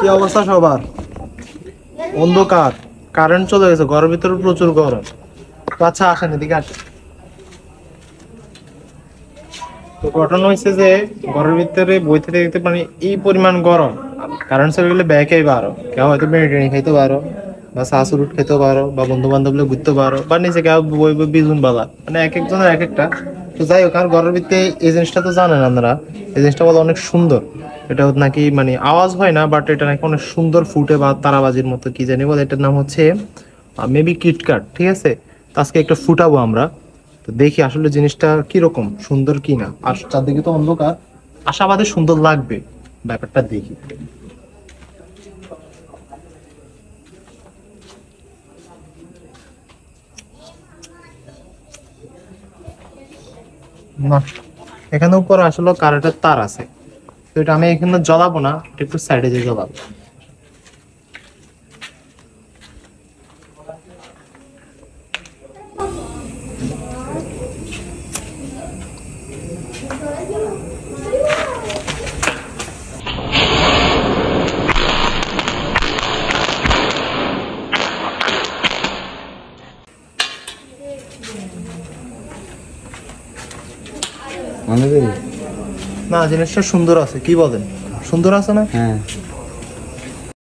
কি অবস্থা সবার? অন্ধকার, কারেন্ট চলে গেছে, ঘরের ভিতরে প্রচুর গরম। আচ্ছা আসেন এদিকে আসেন। তো ঘটনা হয়েছে যে ঘরের ভিতরে বইতে দেখতে মানে এই পরিমাণ গরম, কারেন্ট চলে গেলে ব্যাকেই পারো, কেউ হয়তো বিরিয়ানি খাইতে পারো, বা সাসুরুট খেতে পারো, বা বন্ধু বান্ধব ঘুরতে পারো, বা নিজে কেউ বই বই বিজুন বালা, মানে এক একজনের এক একটা। তো যাই হোক, আর ঘরের ভিতরে এই জিনিসটা তো জানেন আপনারা, এই জিনিসটা বলে অনেক সুন্দর। এটা নাকি মানে আওয়াজ হয় না, বাট এটা নাকি অনেক সুন্দর ফুটে বা তারাবাজির মতো কি জানি বলে, এটার নাম হচ্ছে মেবি কিটকাট, ঠিক আছে? তো আজকে একটা ফুটাবো আমরা, তো দেখি আসলে জিনিসটা কিরকম সুন্দর কিনা। আর চারদিকে তো অন্ধকার, আশাবাদে সুন্দর লাগবে, ব্যাপারটা দেখি। না, এখানে উপর আসলে কারেন্টের তার আছে, তো এটা আমি এখানে জ্বলাবো না, এটা একটু সাইডে দিয়ে জ্বলাবো। না, জিনিসটা সুন্দর আছে, কি বলেন? সুন্দর আছে না? হ্যাঁ।